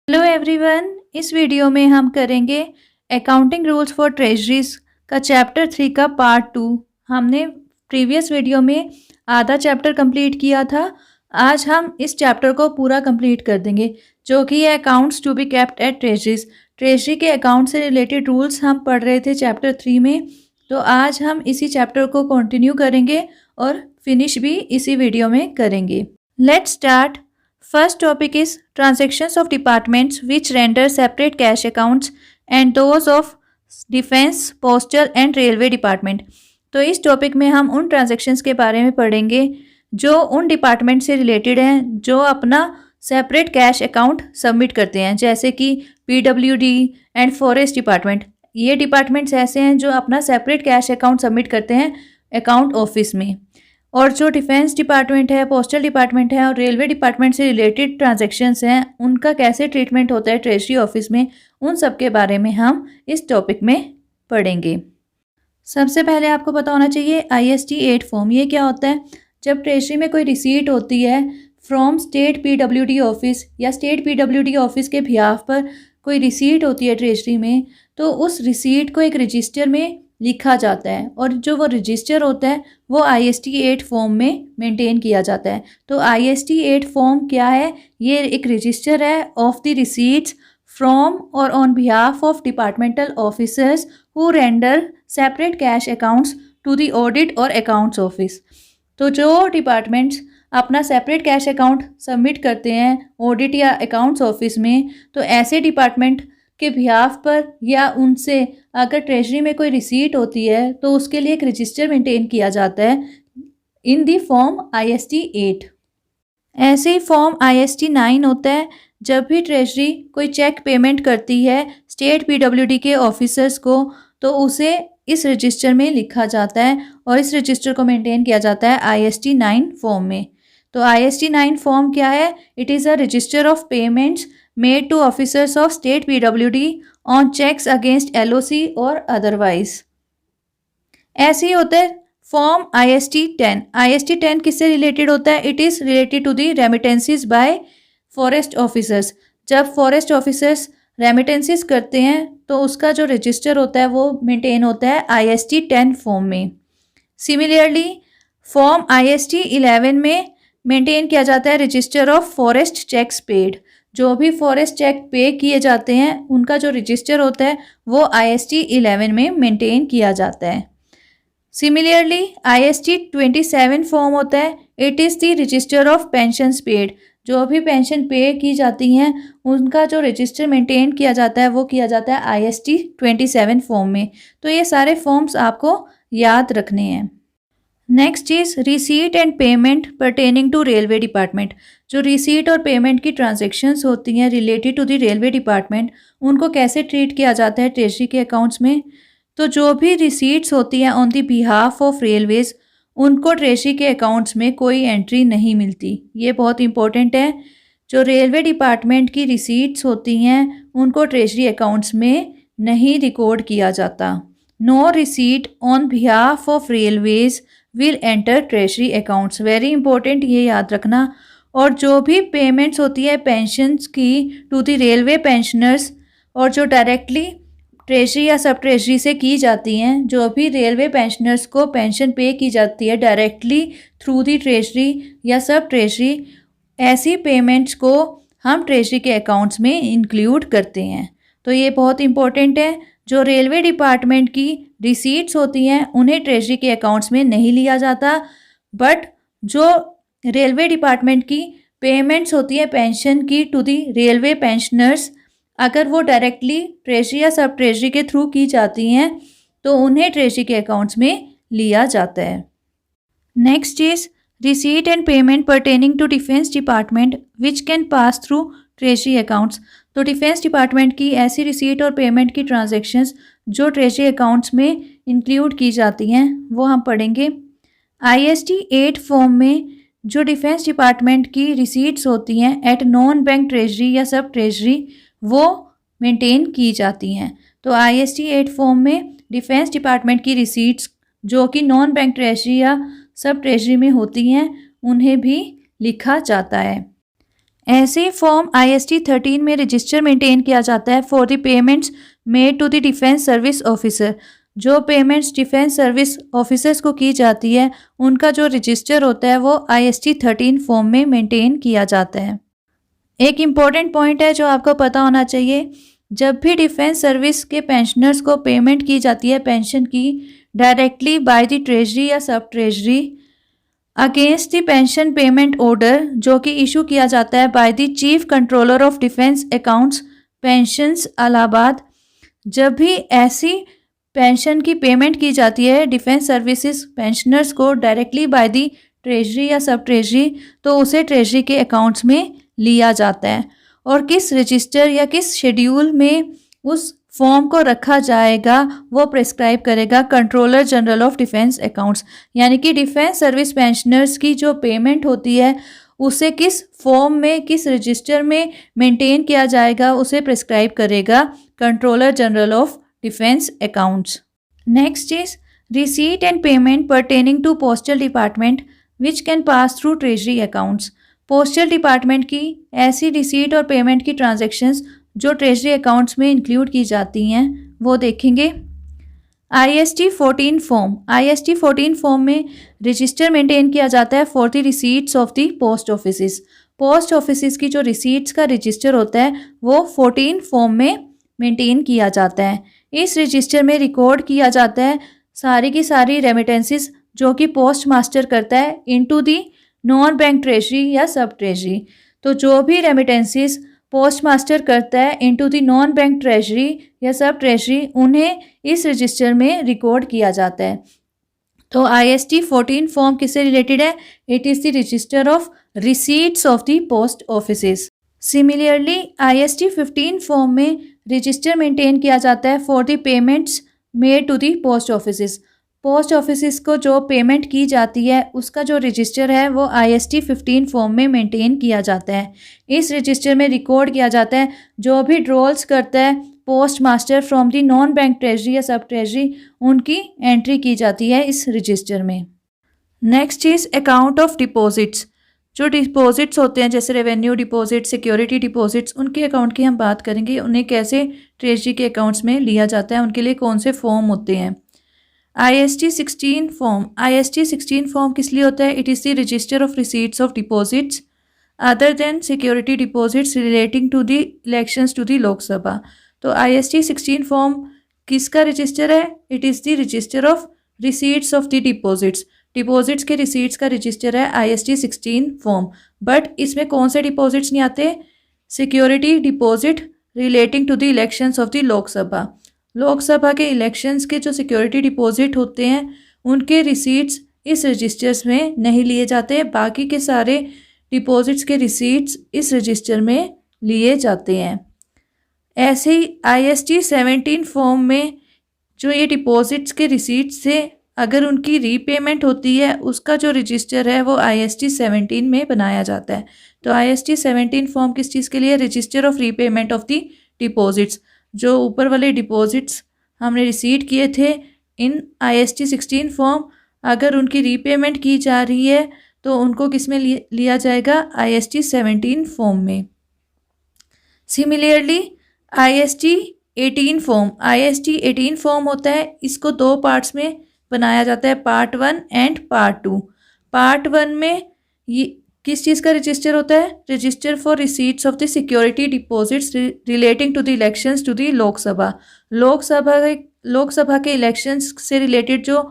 Hello everyone. इस video में हम करेंगे अकाउंटिंग रूल्स फॉर ट्रेजरीज का चैप्टर 3 का पार्ट 2। हमने प्रीवियस वीडियो में आधा चैप्टर कंप्लीट किया था। आज हम इस चैप्टर को पूरा कंप्लीट कर देंगे, जो कि है accounts to be kept at treasuries. Treasury के अकाउंट से रिलेटेड रूल्स हम पढ़ रहे थे चैप्टर 3 में, तो आज हम इसी चैप्टर को कंटिन्यू करेंगे और फिनिश भी इसी वीडियो में करेंगे। Let's start. First topic is transactions of departments which render separate cash accounts and those of defense, postal and railway department। तो इस टॉपिक में हम उन ट्रांजेक्शन्स के बारे में पढ़ेंगे जो उन डिपार्टमेंट से रिलेटेड हैं जो अपना सेपरेट कैश अकाउंट सबमिट करते हैं, जैसे कि PWD एंड फॉरेस्ट डिपार्टमेंट। ये डिपार्टमेंट्स ऐसे हैं जो अपना सेपरेट कैश अकाउंट सबमिट करते हैं अकाउंट ऑफिस में। और जो डिफेंस डिपार्टमेंट है, पोस्टल डिपार्टमेंट है और रेलवे डिपार्टमेंट से रिलेटेड ट्रांजैक्शंस हैं, उनका कैसे ट्रीटमेंट होता है ट्रेजरी ऑफिस में, उन सब के बारे में हम इस टॉपिक में पढ़ेंगे। सबसे पहले आपको पता होना चाहिए IST 8 फॉर्म। ये क्या होता है? जब ट्रेजरी में कोई रिसीट होती है फ्रॉम स्टेट PWD ऑफिस या स्टेट PWD ऑफिस के बिहाफ पर कोई रिसीट होती है ट्रेजरी में, तो उस रिसीट को एक रजिस्टर में लिखा जाता है और जो वो रजिस्टर होता है वो IST 8 फॉर्म में मेंटेन किया जाता है। तो IST 8 फॉर्म क्या है? ये एक रजिस्टर है ऑफ द रिसीट्स फ्रॉम और on behalf of departmental officers who render separate cash accounts to the audit और अकाउंट्स ऑफिस। तो जो डिपार्टमेंट्स अपना सेपरेट कैश अकाउंट सबमिट करते हैं ऑडिट या अकाउंट्स ऑफिस में, तो ऐसे डिपार्टमेंट के बिहाफ पर या उनसे अगर ट्रेजरी में कोई रिसीट होती है तो उसके लिए एक रजिस्टर मेंटेन किया जाता है इन दी फॉर्म IST 8। ऐसे ही फॉर्म IST 9 होता है जब भी ट्रेजरी कोई चेक पेमेंट करती है स्टेट PWD के ऑफिसर्स को, तो उसे इस रजिस्टर में लिखा जाता है और इस रजिस्टर को मेंटेन किया जाता है IST 9 फॉर्म में। तो IST 9 फॉर्म क्या है? It is a resistor of payments made to officers of state PWD on checks against LOC और otherwise। ऐसे ही होता है फॉर्म IST 10। IST 10 किससे रिलेटेड होता है? It is related to the remittances by forest officers. जब फॉरेस्ट ऑफिसर्स रेमिटेंसीज करते हैं तो उसका जो रजिस्टर होता है वो मेंटेन होता है IST 10 फॉर्म में। सिमिलरली फॉर्म IST 11 में मेंटेन किया जाता है register of forest checks paid. जो भी फॉरेस्ट चेक पे किए जाते हैं उनका जो रजिस्टर होता है वो IST 11 में मेंटेन किया जाता है। सिमिलरली IST 27 फॉर्म होता है। It is the register of pensions paid. जो भी पेंशन पे की जाती हैं उनका जो रजिस्टर मेंटेन किया जाता है वो किया जाता है IST 27 फॉर्म में। तो ये सारे फॉर्म्स आपको याद रखने हैं। Next is receipt and payment pertaining to railway department. जो रिसीट और पेमेंट की ट्रांजैक्शंस होती हैं related to the railway department, उनको कैसे ट्रीट किया जाता है ट्रेजरी के अकाउंट्स में? तो जो भी रिसीट्स होती हैं on the behalf of railways, उनको ट्रेजरी के अकाउंट्स में कोई एंट्री नहीं मिलती। ये बहुत इंपॉर्टेंट है। जो रेलवे डिपार्टमेंट की रिसीट्स होती हैं उनको ट्रेजरी अकाउंट्स में नहीं रिकॉर्ड किया जाता। No receipt on behalf of railways will enter treasury accounts. Very important, ये याद रखना। और जो भी पेमेंट्स होती है पेंशन्स की टू द रेलवे पेंशनर्स और जो डायरेक्टली ट्रेजरी या सब ट्रेजरी से की जाती हैं, जो भी रेलवे पेंशनर्स को पेंशन पे की जाती है डायरेक्टली थ्रू द ट्रेजरी या सब ट्रेजरी, ऐसी पेमेंट्स को हम ट्रेजरी के अकाउंट्स में इंक्लूड करते हैं। तो ये बहुत इंपॉर्टेंट है। जो रेलवे डिपार्टमेंट की रिसीट्स होती हैं उन्हें ट्रेजरी के अकाउंट्स में नहीं लिया जाता, बट जो रेलवे डिपार्टमेंट की पेमेंट्स होती है पेंशन की टू दी रेलवे पेंशनर्स, अगर वो डायरेक्टली ट्रेजरी या सब ट्रेजरी के थ्रू की जाती हैं तो उन्हें ट्रेजरी के अकाउंट्स में लिया जाता है। Next is receipt and payment pertaining to defence department which can pass through treasury accounts. तो डिफेंस डिपार्टमेंट की ऐसी रिसीट और पेमेंट की ट्रांजैक्शंस जो ट्रेजरी अकाउंट्स में इंक्लूड की जाती हैं वो हम पढ़ेंगे। IST 8 फॉर्म में जो डिफेंस डिपार्टमेंट की रिसीट्स होती हैं एट नॉन बैंक ट्रेजरी या सब ट्रेजरी, वो मेंटेन की जाती हैं। तो IST 8 फॉर्म में डिफेंस डिपार्टमेंट की रिसीट्स जो कि नॉन बैंक ट्रेजरी या सब ट्रेजरी में होती हैं उन्हें भी लिखा जाता है। ऐसे फॉर्म IST 13 में रजिस्टर मेंटेन किया जाता है for the payments made to the defence service officer. जो पेमेंट्स डिफेंस सर्विस ऑफिसर्स को की जाती है उनका जो रजिस्टर होता है वो IST 13 फॉर्म में मेंटेन किया जाता है। एक इम्पॉर्टेंट पॉइंट है जो आपको पता होना चाहिए, जब भी डिफेंस सर्विस के पेंशनर्स को पेमेंट की जाती है पेंशन की डायरेक्टली बाय द ट्रेजरी या सब treasury against the pension payment order जो कि इशू किया जाता है by the chief controller of defence accounts pensions Allahabad, जब भी ऐसी पेंशन की पेमेंट की जाती है डिफेंस सर्विसेज पेंशनर्स को डायरेक्टली बाय द ट्रेजरी या सब ट्रेजरी तो उसे ट्रेजरी के अकाउंट्स में लिया जाता है। और किस रजिस्टर या किस शेड्यूल में उस फॉर्म को रखा जाएगा वो प्रिस्क्राइब करेगा controller general of defence accounts. यानी कि डिफेंस सर्विस पेंशनर्स की जो पेमेंट होती है उसे किस फॉर्म में किस रजिस्टर में मेंटेन किया जाएगा उसे प्रिस्क्राइब करेगा controller general of defence accounts. Next is receipt and payment pertaining to postal department which can pass through treasury accounts. Postal department की ऐसी रिसीट और पेमेंट की ट्रांजैक्शंस जो ट्रेजरी अकाउंट्स में इंक्लूड की जाती हैं वो देखेंगे। IST 14 फॉर्म, IST 14 फॉर्म में रजिस्टर मेंटेन किया जाता है for the receipts of the post offices. Post offices की जो रिसीट्स का रजिस्टर होता है वो 14 फॉर्म में मेंटेन किया जाता है। इस रजिस्टर में रिकॉर्ड किया जाता है सारी की सारी रेमिटेंसेस जो कि पोस्ट मास्टर करता है into the non bank treasury या सब ट्रेजरी। तो जो भी रेमिटेंसेस पोस्ट मास्टर करता है into the non bank treasury या सब ट्रेजरी उन्हें इस रजिस्टर में रिकॉर्ड किया जाता है। तो IST 14 फॉर्म किससे रिलेटेड है? It is the register of receipts of the post offices. Similarly IST 15 form में रजिस्टर मेंटेन किया जाता है for the payments made to the post offices. Post offices को जो पेमेंट की जाती है उसका जो रजिस्टर है वो IST 15 फॉर्म में मेंटेन किया जाता है। इस रजिस्टर में रिकॉर्ड किया जाता है जो भी ड्रॉल्स करता है post master from the non bank treasury या सब ट्रेजरी उनकी एंट्री की जाती है इस रजिस्टर में। Next is account of deposits. जो डिपॉजिट्स होते हैं जैसे रेवेन्यू डिपॉजिट, सिक्योरिटी डिपॉजिट्स, उनके अकाउंट की हम बात करेंगे। उन्हें कैसे ट्रेजरी के अकाउंट्स में लिया जाता है, उनके लिए कौन से फॉर्म होते हैं। IST 16 फॉर्म, IST 16 फॉर्म किस लिए होता है? It is the register of receipts of deposits other than security deposits relating to the elections to the Lok Sabha. तो IST 16 फॉर्म किसका रजिस्टर है? It is the register of receipts of the deposits. Deposits के receipts का register है IST 16 form. But इसमें कौन से deposits नहीं आते? Security deposit relating to the elections of the Lok Sabha. Lok Sabha के इलेक्शंस के जो सिक्योरिटी डिपॉजिट होते हैं उनके रिसीट्स इस रजिस्टर्स में नहीं लिए जाते। बाकी के सारे डिपॉजिट्स के रिसीट्स इस रजिस्टर में लिए जाते हैं। ऐसे ही IST 17 फॉर्म में जो ये डिपॉजिट्स के रिसीट्स से अगर उनकी रीपेमेंट होती है उसका जो रजिस्टर है वो IST 17 में बनाया जाता है। तो IST 17 फॉर्म किस चीज़ के लिए? Register of repayment of the deposits. जो ऊपर वाले डिपॉजिट्स हमने रिसीट किए थे इन IST 16 फॉर्म अगर उनकी रीपेमेंट की जा रही है तो उनको किस में लिया जाएगा? IST 17 फॉर्म में। Similarly IST 18 form, IST 18 form होता है, इसको दो पार्ट्स में बनाया जाता है, पार्ट 1 एंड पार्ट 2। पार्ट 1 में ये किस चीज़ का रजिस्टर होता है? Register for receipts of the security deposits relating to the elections to the Lok Sabha. Lok Sabha के इलेक्शंस से रिलेटेड जो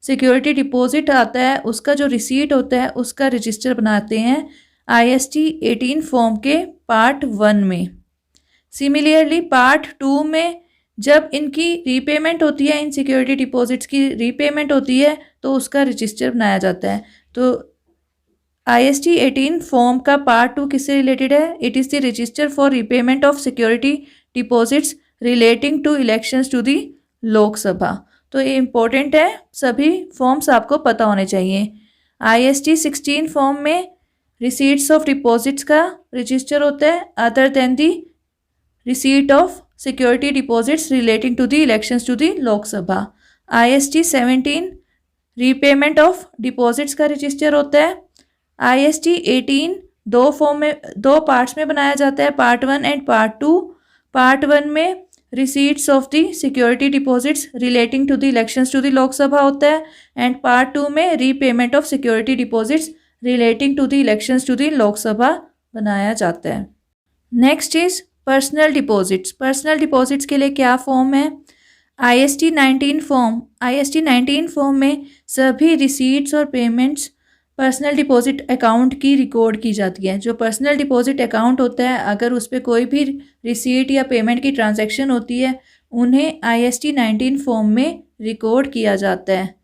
सिक्योरिटी डिपॉजिट आता है उसका जो रिसीट होता है उसका रजिस्टर बनाते हैं IST 18 फॉर्म के पार्ट 1 में। सिमिलरली पार्ट 2 में जब इनकी रीपेमेंट होती है, इन सिक्योरिटी डिपॉजिट्स की रीपेमेंट होती है तो उसका रजिस्टर बनाया जाता है। तो IST 18 फॉर्म का पार्ट 2 किससे रिलेटेड है? It is the register for repayment of security deposits relating to elections to the Lok Sabha. तो ये इम्पोर्टेंट है, सभी फॉर्म्स आपको पता होने चाहिए। IST 16 फॉर्म में रिसीट्स ऑफ डिपॉजिट्स का रजिस्टर होता है other than the receipt of security deposits relating to the elections to the Lok Sabha. IST 17 repayment of deposits का रजिस्टर होता है। IST 18 दो पार्ट्स में बनाया जाता है, पार्ट 1 एंड पार्ट 2। पार्ट 1 में receipts of the security deposits relating to the elections to the Lok Sabha होता है, एंड पार्ट 2 में repayment of security deposits relating to the elections to the Lok Sabha बनाया जाता है। Next is personal deposits. Personal deposits के लिए क्या फॉर्म है? IST 19 form. IST 19 फॉर्म में सभी रिसीट्स और पेमेंट्स पर्सनल डिपॉजिट अकाउंट की रिकॉर्ड की जाती है। जो पर्सनल डिपॉजिट अकाउंट होता है, अगर उस पर कोई भी रिसीट या पेमेंट की ट्रांजैक्शन होती है, उन्हें IST 19 फॉर्म में रिकॉर्ड किया जाता है।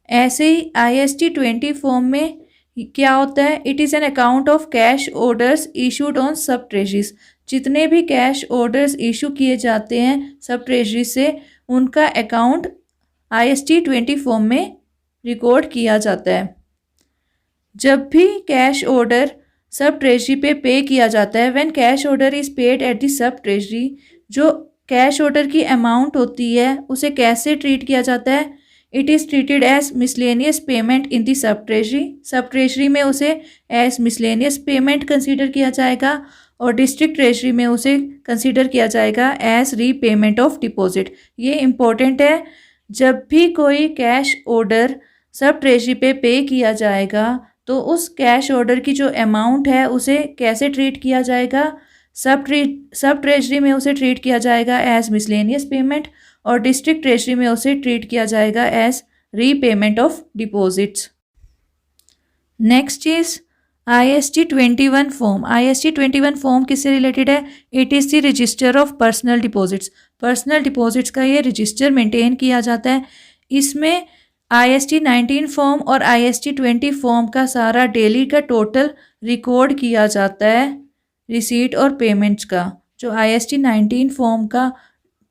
ऐसे ही IST 20 फॉर्म में क्या होता है? It is an account of cash orders issued on सब ट्रेजरीज। जितने भी कैश ऑर्डर्स इशू किए जाते हैं सब ट्रेजरी से, उनका अकाउंट IST 20 फॉर्म में रिकॉर्ड किया जाता है। जब भी कैश ऑर्डर सब ट्रेजरी पे किया जाता है, when cash order is paid at the sub treasury, जो कैश ऑर्डर की अमाउंट होती है उसे कैसे ट्रीट किया जाता है? It is treated as miscellaneous payment in the sub treasury. सब ट्रेजरी में उसे एज मिसलेनियस पेमेंट कंसीडर किया जाएगा, और डिस्ट्रिक्ट ट्रेजरी में उसे कंसीडर किया जाएगा एज रीपेमेंट ऑफ डिपॉजिट। ये इम्पोर्टेंट है, जब भी कोई कैश ऑर्डर सब ट्रेजरी पे किया जाएगा तो उस कैश ऑर्डर की जो अमाउंट है उसे कैसे ट्रीट किया जाएगा? सब ट्रेजरी में उसे ट्रीट किया जाएगा एज मिसलेनियस पेमेंट, और डिस्ट्रिक्ट ट्रेजरी में उसे ट्रीट किया जाएगा as repayment of deposits. Next is IST 21 form. IST 21 form किससे रिलेटेड है? It is the register of personal deposits. Personal deposits का ये रजिस्टर मेंटेन किया जाता है। इसमें IST 19 फॉर्म और IST 20 फॉर्म का सारा डेली का टोटल रिकॉर्ड किया जाता है, रिसीट और पेमेंट्स का। जो IST 19 फॉर्म का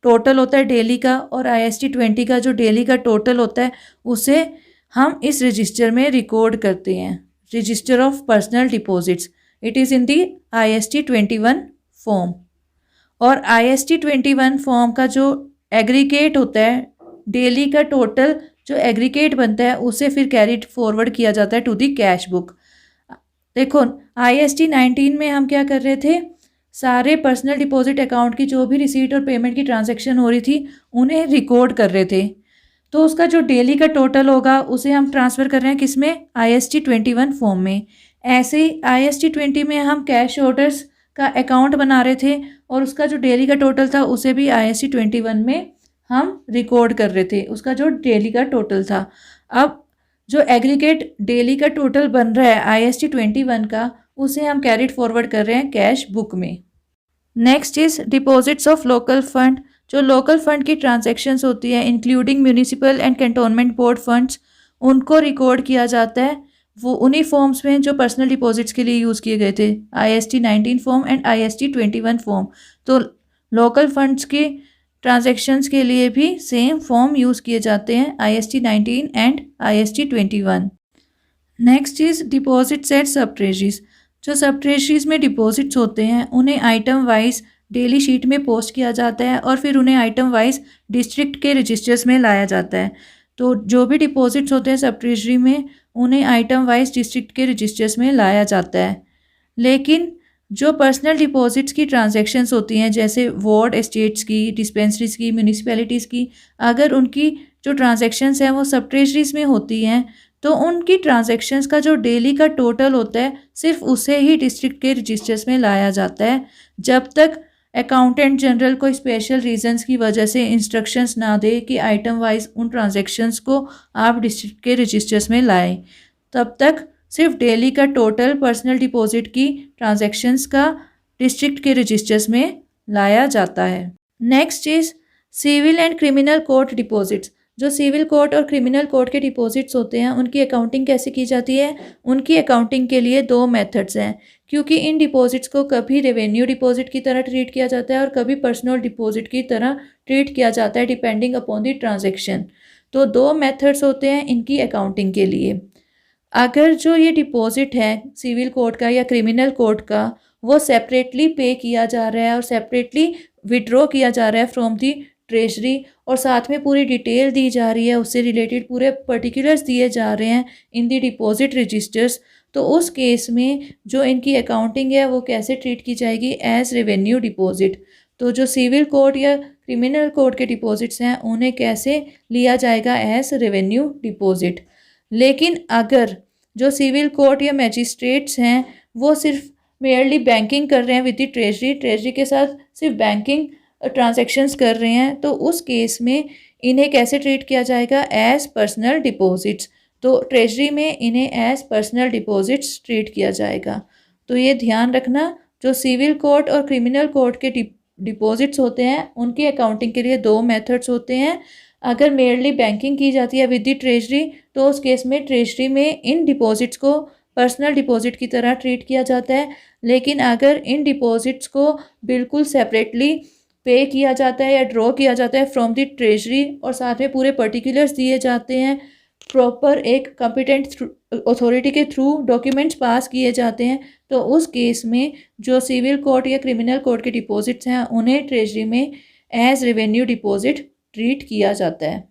टोटल होता है डेली का, और IST 20 का जो डेली का टोटल होता है, उसे हम इस रजिस्टर में रिकॉर्ड करते हैं, register of personal deposits. It is in the IST 21 form. और IST 21 फॉर्म का जो एग्रीगेट होता है, डेली का टोटल जो एग्रीगेट बनता है, उसे फिर कैरीड फॉरवर्ड किया जाता है टू दी कैश बुक। देखो, IST 19 में हम क्या कर रहे थे? सारे पर्सनल डिपॉजिट अकाउंट की जो भी रिसीट और पेमेंट की ट्रांजैक्शन हो रही थी, उन्हें रिकॉर्ड कर रहे थे। तो उसका जो डेली का टोटल होगा उसे हम ट्रांसफ़र कर रहे हैं किसमें? IST 21 फॉर्म में। ऐसे ही IST 20 में हम कैश ऑर्डर्स का अकाउंट बना रहे थे, और उसका जो डेली का टोटल था उसे भी IST 21 में हम रिकॉर्ड कर रहे थे, उसका जो डेली का टोटल था। अब जो एग्रीगेट डेली का टोटल बन रहा है IST 21 का, उसे हम कैरिड फॉरवर्ड कर रहे हैं कैश बुक में। Next is deposits of local fund. जो लोकल फंड की ट्रांजैक्शंस होती है, including municipal and cantonment board funds, उनको रिकॉर्ड किया जाता है वो उन्हीं फॉर्म्स में जो पर्सनल डिपॉजिट्स के लिए यूज़ किए गए थे, IST 19 form and IST 21 form. तो लोकल फंड्स की ट्रांजैक्शंस के लिए भी सेम फॉर्म यूज़ किए जाते हैं, IST 19 and IST 21। Next is deposits at sub treasuries. जो सब ट्रेजरीज में डिपॉजिट्स होते हैं, उन्हें आइटम वाइज डेली शीट में पोस्ट किया जाता है, और फिर उन्हें आइटम वाइज डिस्ट्रिक्ट के रजिस्टर्स में लाया जाता है। तो जो भी डिपॉजिट्स होते हैं सब ट्रेजरी में, उन्हें आइटम वाइज डिस्ट्रिक्ट के रजिस्टर्स में लाया जाता है। लेकिन जो पर्सनल डिपॉजिट्स की ट्रांजैक्शंस होती हैं, जैसे वार्ड एस्टेट्स की, डिस्पेंसरीज की, म्यूनिसिपैलिटीज़ की, अगर उनकी जो ट्रांजैक्शंस हैं वो सब ट्रेजरीज में होती हैं, तो उनकी ट्रांजैक्शंस का जो डेली का टोटल होता है, सिर्फ उसे ही डिस्ट्रिक्ट के रजिस्टर्स में लाया जाता है, जब तक अकाउंटेंट जनरल कोई स्पेशल रीजंस की वजह से इंस्ट्रक्शंस ना दे कि आइटम वाइज उन ट्रांजैक्शंस को आप डिस्ट्रिक्ट के रजिस्टर्स में लाएं। तब तक सिर्फ डेली का टोटल पर्सनल डिपॉजिट की ट्रांजैक्शंस का डिस्ट्रिक्ट के रजिस्टर्स में लाया जाता है। Next is civil and criminal court deposits. जो सिविल कोर्ट और क्रिमिनल कोर्ट के डिपॉजिट्स होते हैं, उनकी अकाउंटिंग कैसे की जाती है? उनकी अकाउंटिंग के लिए दो मेथड्स हैं, क्योंकि इन डिपॉजिट्स को कभी रेवेन्यू डिपॉजिट की तरह ट्रीट किया जाता है और कभी पर्सनल डिपॉजिट की तरह ट्रीट किया जाता है, डिपेंडिंग अपॉन द ट्रांजैक्शन। तो दो मेथड्स होते हैं इनकी अकाउंटिंग के लिए। अगर जो ये डिपॉजिट है सिविल कोर्ट का या क्रिमिनल कोर्ट का, वो सेपरेटली पे किया जा रहा है और सेपरेटली विड्रॉ किया जा रहा है फ्रॉम दी ट्रेजरी, और साथ में पूरी डिटेल दी जा रही है, उससे रिलेटेड पूरे पर्टिकुलर्स दिए जा रहे हैं इन दी डिपॉजिट रजिस्टर्स, तो उस केस में जो इनकी अकाउंटिंग है वो कैसे ट्रीट की जाएगी, एज रेवेन्यू डिपॉजिट। तो जो सिविल कोड या क्रिमिनल कोड के डिपॉजिट्स हैं उन्हें कैसे लिया जाएगा, एज रेवेन्यू डिपॉजिट। लेकिन अगर जो सिविल कोर्ट या मैजिस्ट्रेट्स हैं वो सिर्फ मेयरली बैंकिंग कर रहे हैं विद द ट्रेजरी के साथ सिर्फ बैंकिंग ट्रांजैक्शंस कर रहे हैं, तो उस केस में इन्हें कैसे ट्रीट किया जाएगा, एज पर्सनल डिपॉजिट्स। तो ट्रेजरी में इन्हें एज पर्सनल डिपॉजिट्स ट्रीट किया जाएगा। तो ये ध्यान रखना, जो सिविल कोर्ट और क्रिमिनल कोर्ट के डिपॉजिट्स होते हैं उनकी अकाउंटिंग के लिए दो मेथड्स होते हैं। अगर मेयरली बैंकिंग की जाती है विद द ट्रेजरी तो उस केस में ट्रेजरी में इन डिपॉजिट्स को पर्सनल डिपॉजिट की तरह ट्रीट किया जाता है। लेकिन अगर इन डिपॉजिट्स को बिल्कुल सेपरेटली पे किया जाता है या ड्रॉ किया जाता है फ्रॉम द ट्रेजरी और साथ में पूरे पर्टिकुलर्स दिए जाते हैं, प्रॉपर एक कॉम्पिटेंट अथॉरिटी के थ्रू डॉक्यूमेंट्स पास किए जाते हैं, तो उस केस में जो सिविल कोर्ट या क्रिमिनल कोर्ट के डिपॉजिट्स हैं उन्हें ट्रेजरी में एज रेवेन्यू डिपॉजिट ट्रीट किया जाता है।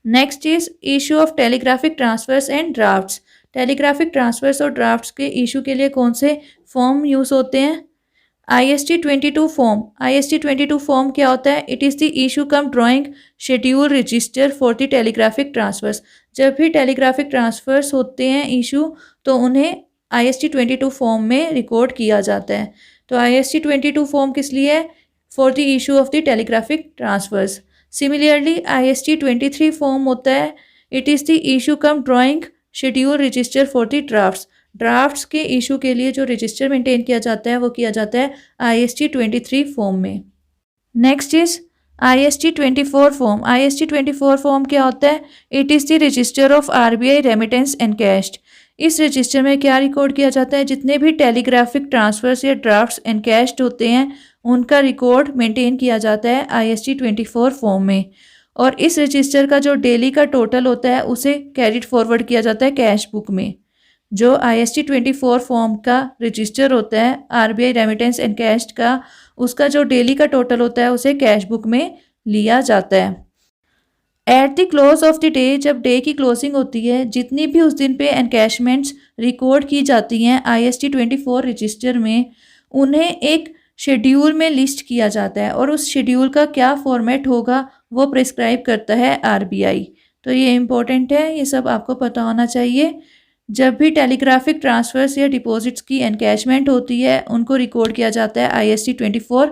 Next is issue of telegraphic transfers and drafts. Telegraphic transfers और ड्राफ्ट्स के इशू के लिए कौन से फॉर्म यूज़ होते हैं, IST-22 फॉर्म। IST-22 फॉर्म क्या होता है, it is the issue cum drawing schedule register for the telegraphic transfers. जब भी टेलीग्राफिक ट्रांसफर्स होते हैं इशू तो उन्हें IST-22 फॉर्म में रिकॉर्ड किया जाता है। तो IST-22 फॉर्म किस लिए है, for the issue of the telegraphic transfers. Similarly IST-23 form होता है, it is the issue cum drawing schedule register for the drafts. Drafts के इशू के लिए जो रजिस्टर मेंटेन किया जाता है वो किया जाता है IST-23 फॉर्म में। Next is IST-24 form. IST-24 form क्या होता है, it is the register of RBI remittance encashed. इस रजिस्टर में क्या रिकॉर्ड किया जाता है, जितने भी टेलीग्राफिक ट्रांसफर्स या ड्राफ्ट्स एनकैश्ड होते हैं उनका रिकॉर्ड मेंटेन किया जाता है IST-24 फॉर्म में। और इस रजिस्टर का जो डेली का टोटल होता है उसे कैरिड फॉरवर्ड किया जाता है कैश बुक में। जो IST-24 फॉर्म का रजिस्टर होता है RBI रेमिटेंस एनकैश्ड का, उसका जो डेली का टोटल होता है उसे कैश बुक में लिया जाता है। At the close of the day, जब डे की क्लोजिंग होती है, जितनी भी उस दिन पे एनकैशमेंट्स रिकॉर्ड की जाती हैं IST-24 रजिस्टर में, उन्हें एक शेड्यूल में लिस्ट किया जाता है और उस शेड्यूल का क्या फॉर्मेट होगा वो प्रिस्क्राइब करता है RBI। तो ये इम्पोर्टेंट है, ये सब आपको पता होना चाहिए। जब भी टेलीग्राफिक ट्रांसफर्स या डिपॉजिट्स की एनकैशमेंट होती है उनको रिकॉर्ड किया जाता है IST-24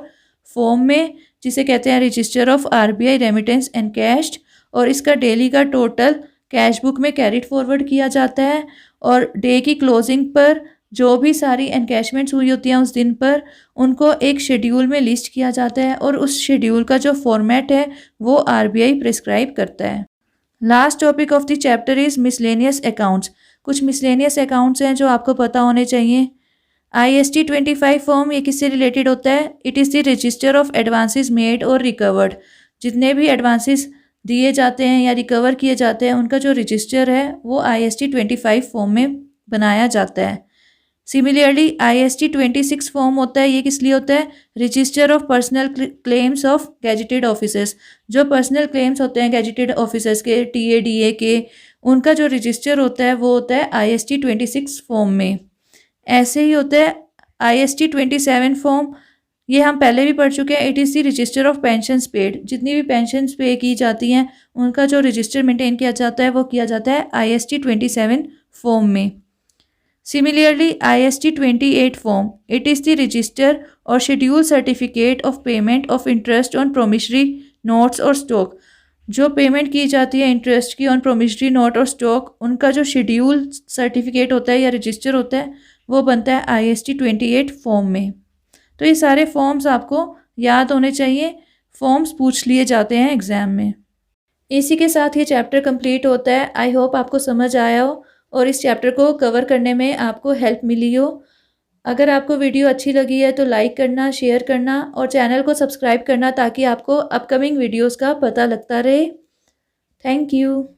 फॉर्म में, जिसे कहते हैं रजिस्टर ऑफ RBI रेमिटेंस एनकैश्ड। और इसका डेली का टोटल कैश बुक में कैरिड फॉरवर्ड किया जाता है और डे की क्लोजिंग पर जो भी सारी एनकैशमेंट्स हुई होती हैं उस दिन पर उनको एक शेड्यूल में लिस्ट किया जाता है और उस शेड्यूल का जो फॉर्मेट है वो RBI प्रिस्क्राइब करता है। Last topic of the chapter is miscellaneous accounts. कुछ मिसलेनियस अकाउंट्स हैं जो आपको पता होने चाहिए। IST-25 फॉर्म ये किससे रिलेटेड होता है, it is the register of advances made और रिकवर्ड। जितने भी एडवांसेस दिए जाते हैं या रिकवर किए जाते हैं उनका जो रजिस्टर है वो IST-25 फॉर्म में बनाया जाता है। सिमिलरली IST-26 फॉर्म होता है, ये किस लिए होता है, register of personal claims of gazetted officers. जो पर्सनल क्लेम्स होते हैं गैजेटेड ऑफिसर्स के, TADA के, उनका जो रजिस्टर होता है वो होता है IST-26 फॉर्म में। ऐसे ही होता है IST-27 फॉर्म, ये हम पहले भी पढ़ चुके हैं, it is the register of pensions paid. जितनी भी पेंशन्स पे की जाती हैं उनका जो रजिस्टर मेंटेन किया जाता है वो किया जाता है IST-27 फॉर्म में। Similarly IST-28 form, it is the register और schedule certificate of payment of interest on promissory notes और स्टॉक। जो पेमेंट की जाती है इंटरेस्ट की ऑन प्रोमिसरी नोट और स्टॉक, उनका जो शेड्यूल सर्टिफिकेट होता है या रजिस्टर होता है वो बनता है IST-28 फॉर्म में। तो ये सारे फॉर्म्स आपको याद होने चाहिए, फॉर्म्स पूछ लिए जाते हैं एग्ज़ाम में। इसी के साथ ये चैप्टर कंप्लीट होता है। आई होप आपको समझ आया हो और इस चैप्टर को कवर करने में आपको हेल्प मिली हो। अगर आपको वीडियो अच्छी लगी है तो लाइक करना, शेयर करना और चैनल को सब्सक्राइब करना ताकि आपको अपकमिंग वीडियोस का पता लगता रहे। Thank you.